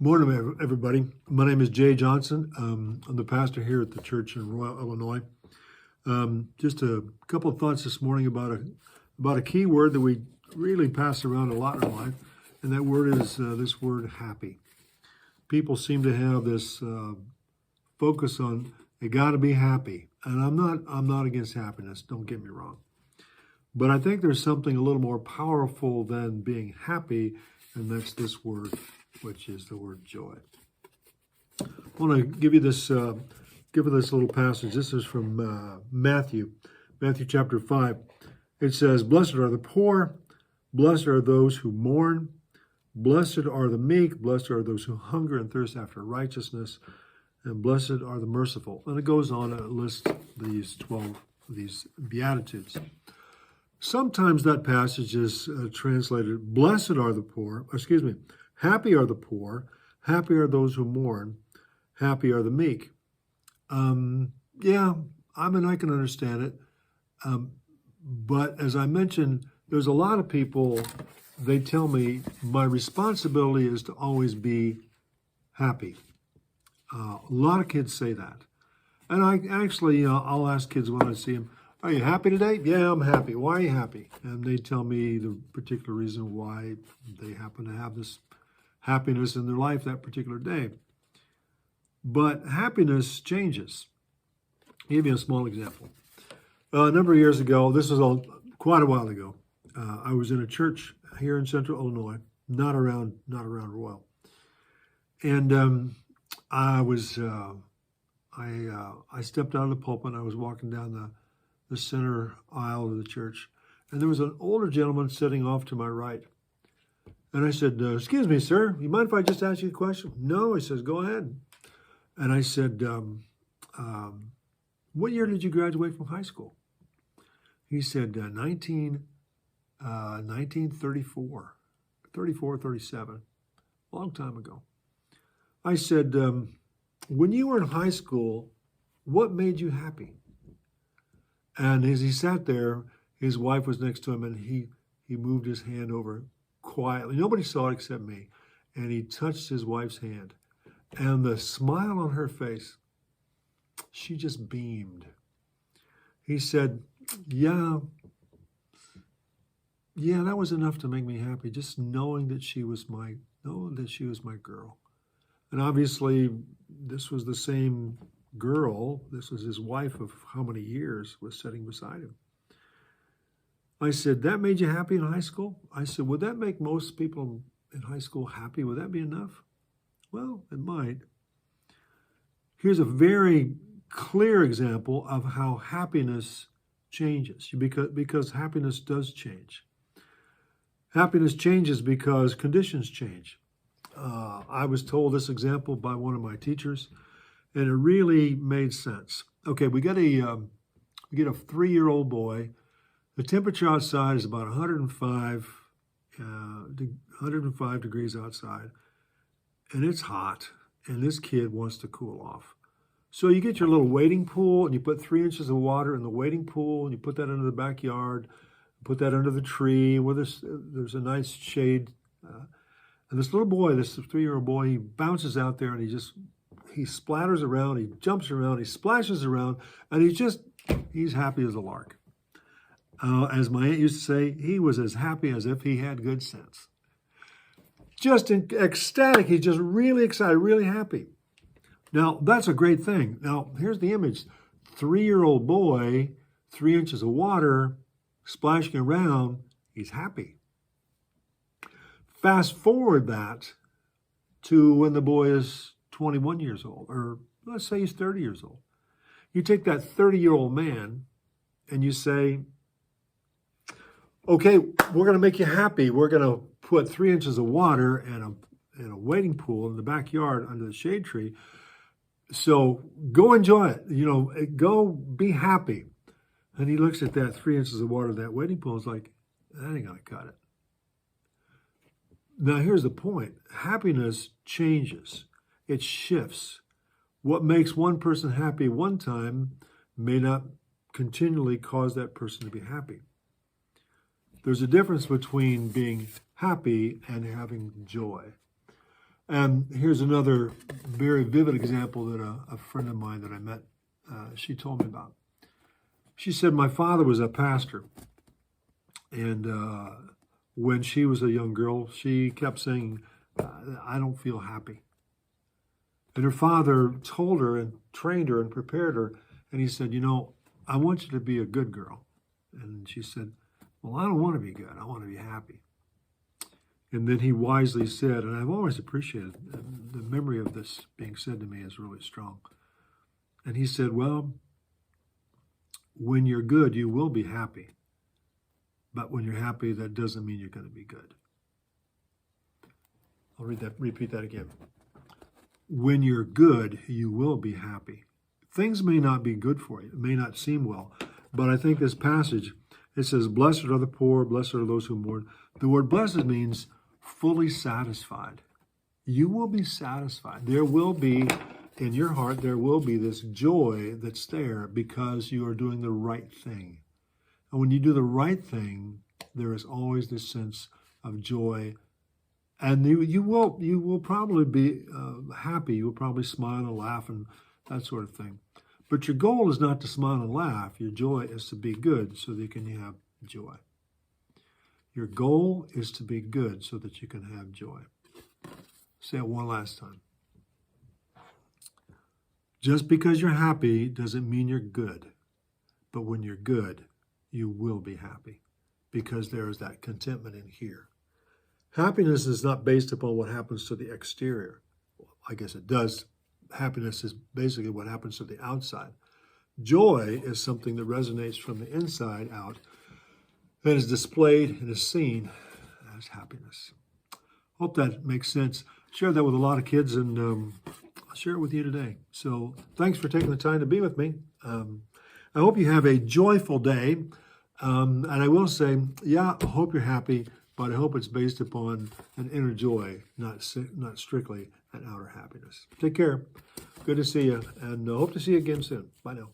Morning, everybody. My name is Jay Johnson. I'm the pastor here at the church in Royal, Illinois. Just a couple of thoughts this morning about a key word that we really pass around a lot in our life, and that word is this word happy. People seem to have this focus on they got to be happy, and I'm not against happiness. Don't get me wrong, but I think there's something a little more powerful than being happy, and that's this word, which is the word joy. I want to give you this little passage. This is from Matthew chapter 5. It says, "Blessed are the poor, blessed are those who mourn, blessed are the meek, blessed are those who hunger and thirst after righteousness, and blessed are the merciful." And it goes on to list these 12 of these beatitudes. Sometimes that passage is translated, "Blessed are the poor," happy are the poor, happy are those who mourn, happy are the meek. I can understand it. But as I mentioned, there's a lot of people, they tell me my responsibility is to always be happy. A lot of kids say that. And I actually, I'll ask kids when I see them, "Are you happy today?" "Yeah, I'm happy." "Why are you happy?" And they tell me the particular reason why they happen to have this happiness in their life that particular day. But happiness changes. I'll give you a small example. A number of years ago, this was quite a while ago, I was in a church here in Central Illinois, not around Royal, and I stepped out of the pulpit. And I was walking down the center aisle of the church, and there was an older gentleman sitting off to my right. And I said, "Excuse me, sir, you mind if I just ask you a question?" "No," he says, "Go ahead." And I said, "What year did you graduate from high school?" He said, 1934, 37, long time ago. I said, "When you were in high school, what made you happy?" And as he sat there, his wife was next to him, and he moved his hand over quietly. Nobody saw it except me. And he touched his wife's hand. And the smile on her face, she just beamed. He said, yeah, that was enough to make me happy, just knowing that she was my girl. And obviously, this was the same girl. This was his wife of how many years was sitting beside him. I said, "That made you happy in high school?" I said, "Would that make most people in high school happy? Would that be enough?" Well, it might. Here's a very clear example of how happiness changes, because happiness does change. Happiness changes because conditions change. I was told this example by one of my teachers, and it really made sense. Okay, we get a 3-year-old boy. The temperature outside is about 105 degrees outside, and it's hot, and this kid wants to cool off. So you get your little wading pool, and you put 3 inches of water in the wading pool, and you put that into the backyard, put that under the tree where there's a nice shade. And this little boy, this 3-year-old boy, he bounces out there, and he splatters around, he jumps around, he splashes around, and he's happy as a lark. As my aunt used to say, he was as happy as if he had good sense. Just ecstatic. He's just really excited, really happy. Now, that's a great thing. Now, here's the image. 3-year-old boy, 3 inches of water, splashing around, he's happy. Fast forward that to when the boy is 21 years old, or let's say he's 30 years old. You take that 30-year-old man and you say, "Okay, we're going to make you happy. We're going to put 3 inches of water and a wading pool in the backyard under the shade tree. So go enjoy it. Go be happy." And he looks at that 3 inches of water, that wading pool, and is like, "That ain't going to cut it." Now, here's the point. Happiness changes. It shifts. What makes one person happy one time may not continually cause that person to be happy. There's a difference between being happy and having joy. And here's another very vivid example that a friend of mine that I met, she told me about. She said, my father was a pastor. And when she was a young girl, she kept saying, I don't feel happy. And her father told her and trained her and prepared her. And he said, I want you to be a good girl. And she said, well, I don't want to be good. I want to be happy. And then he wisely said, and I've always appreciated the memory of this being said to me is really strong. And he said, well, when you're good, you will be happy. But when you're happy, that doesn't mean you're going to be good. I'll repeat that again. When you're good, you will be happy. Things may not be good for you. It may not seem well. But I think this passage, it says, blessed are the poor, blessed are those who mourn. The word blessed means fully satisfied. You will be satisfied. There will be, in your heart, there will be this joy that's there because you are doing the right thing. And when you do the right thing, there is always this sense of joy. And you will probably be happy. You will probably smile and laugh and that sort of thing. But your goal is not to smile and laugh. Your joy is to be good so that you can have joy. Your goal is to be good so that you can have joy. Say it one last time. Just because you're happy doesn't mean you're good. But when you're good, you will be happy because there is that contentment in here. Happiness is not based upon what happens to the exterior. Well, I guess it does. Happiness is basically what happens to the outside. Joy is something that resonates from the inside out and is displayed and is seen as happiness. Hope that makes sense. Share that with a lot of kids, and I'll share it with you today. So thanks for taking the time to be with me. I hope you have a joyful day. And I will say, I hope you're happy, but I hope it's based upon an inner joy, not strictly an outer happiness. Take care. Good to see you, and hope to see you again soon. Bye now.